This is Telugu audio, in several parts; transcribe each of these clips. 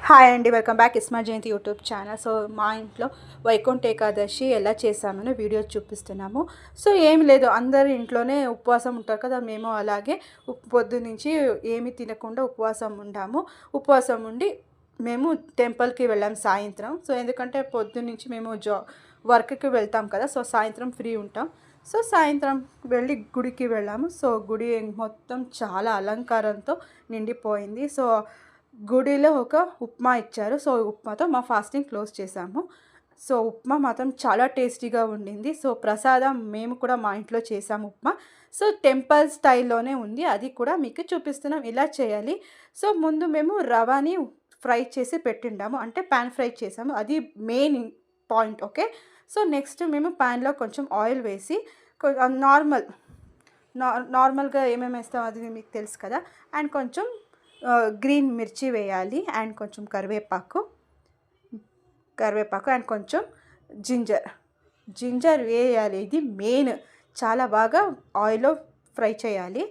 హాయ్ అండి, వెల్కమ్ బ్యాక్ ఇస్మా జయంతి యూట్యూబ్ ఛానల్. సో మా ఇంట్లో వైకుంఠ ఏకాదశి ఎలా చేసామని వీడియో చూపిస్తున్నాము. సో ఏమి లేదు, అందరు ఇంట్లోనే ఉపవాసం ఉంటారు కదా, మేము అలాగే పొద్దు నుంచి ఏమి తినకుండా ఉపవాసం ఉంటాము. ఉపవాసం ఉండి మేము టెంపుల్కి వెళ్ళాం సాయంత్రం. సో ఎందుకంటే పొద్దు నుంచి మేము వర్క్కి వెళ్తాం కదా, సో సాయంత్రం ఫ్రీ ఉంటాం. సో సాయంత్రం వెళ్ళి గుడికి వెళ్ళాము. సో గుడి మొత్తం చాలా అలంకారంతో నిండిపోయింది. సో గుడిలో ఒక ఉప్మా ఇచ్చారు. సో ఉప్మాతో మా ఫాస్టింగ్ క్లోజ్ చేసాము. సో ఉప్మా మాత్రం చాలా టేస్టీగా ఉండింది. సో ప్రసాదం మేము కూడా మా ఇంట్లో చేసాము ఉప్మా. సో టెంపుల్ స్టైల్లోనే ఉంది, అది కూడా మీకు చూపిస్తున్నాం ఇలా చేయాలి. సో ముందు మేము రవాని ఫ్రై చేసి పెట్టిండాము, అంటే ప్యాన్ ఫ్రై చేసాము, అది main point. Okay, so next మేము ప్యాన్లో కొంచెం ఆయిల్ వేసి నార్మల్గా ఏమేమి వేస్తాం అది మీకు తెలుసు కదా. అండ్ కొంచెం గ్రీన్ మిర్చి వేయాలి, అండ్ కొంచెం కరివేపాకు అండ్ కొంచెం జింజర్ వేయాలి. ఇది మెయిన్, చాలా బాగా ఆయిల్లో ఫ్రై చేయాలి.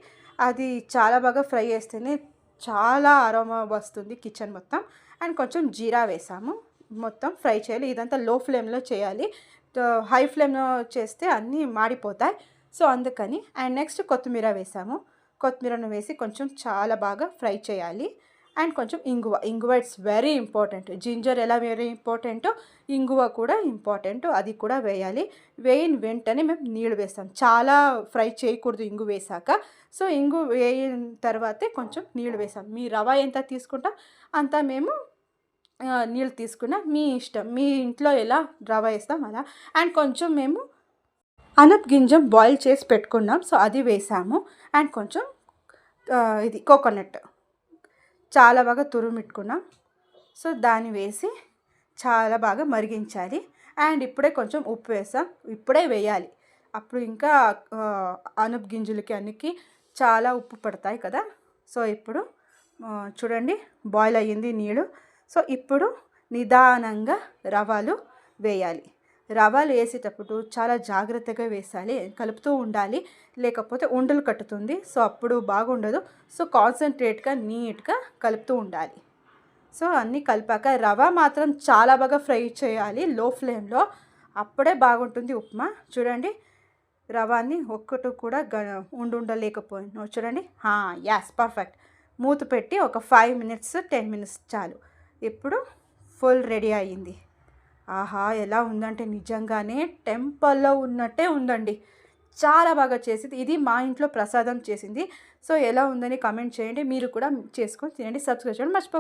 అది చాలా బాగా ఫ్రై చేస్తేనే చాలా అరోమా వస్తుంది కిచెన్ మొత్తం. అండ్ కొంచెం జీరా వేసాము, మొత్తం ఫ్రై చేయాలి. ఇదంతా లో ఫ్లేమ్లో చేయాలి, హై ఫ్లేమ్లో చేస్తే అన్నీ మాడిపోతాయి. సో అందుకని. అండ్ నెక్స్ట్ కొత్తిమీరను వేసి కొంచెం చాలా బాగా ఫ్రై చేయాలి. అండ్ కొంచెం ఇంగువ ఇట్స్ వెరీ ఇంపార్టెంట్. జింజర్ ఎలా వెరీ ఇంపార్టెంటో ఇంగువ కూడా ఇంపార్టెంట్, అది కూడా వేయాలి. వేయిన వెంటనే మేము నీళ్ళు వేస్తాం, చాలా ఫ్రై చేయకూడదు ఇంగు వేసాక. సో ఇంగు వేయిన తర్వాతే కొంచెం నీళ్ళు వేసాం. మీ రవ ఎంత తీసుకుంటాం అంత మేము నీళ్ళు తీసుకున్నా, మీ ఇష్టం, మీ ఇంట్లో ఎలా రవ వేస్తాం అలా. అండ్ కొంచెం మేము అనప గింజం బాయిల్ చేసి పెట్టుకున్నాం, సో అది వేసాము. అండ్ కొంచెం ఇది కోకోనట్ చాలా బాగా తురుమిట్టుకున్నాం, సో దాన్ని వేసి చాలా బాగా మరిగించాలి. అండ్ ఇప్పుడే కొంచెం ఉప్పు వేసాం, ఇప్పుడే వేయాలి, అప్పుడు ఇంకా అనప గింజలకి అన్నికి చాలా ఉప్పు పడతాయి కదా. సో ఇప్పుడు చూడండి, బాయిల్ అయ్యింది నీళ్ళు. సో ఇప్పుడు నిదానంగా రవాలు వేయాలి. రవాలు వేసేటప్పుడు చాలా జాగ్రత్తగా వేసాలి, కలుపుతూ ఉండాలి, లేకపోతే ఉండలు కట్టుతుంది. సో అప్పుడు బాగుండదు. సో కాన్సన్ట్రేట్గా నీట్గా కలుపుతూ ఉండాలి. సో అన్నీ కలిపాక రవ మాత్రం చాలా బాగా ఫ్రై చేయాలి లో ఫ్లేమ్లో, అప్పుడే బాగుంటుంది ఉప్మా. చూడండి, రవాని ఒక్కటి కూడా ఉండలేకపోయినా చూడండి. As perfect. మూత పెట్టి ఒక 5 మినిట్స్ 10 మినిట్స్ చాలు. ఇప్పుడు ఫుల్ రెడీ అయ్యింది. ఆహా, ఎలా ఉందంటే నిజంగానే టెంపుల్లో ఉన్నట్టే ఉందండి, చాలా బాగా చేసింది. ఇది మా ఇంట్లో ప్రసాదం చేసింది. సో ఎలా ఉందని కామెంట్ చేయండి, మీరు కూడా చేసుకొని తినండి. సబ్స్క్రైబ్ చేయడం మర్చిపోకండి.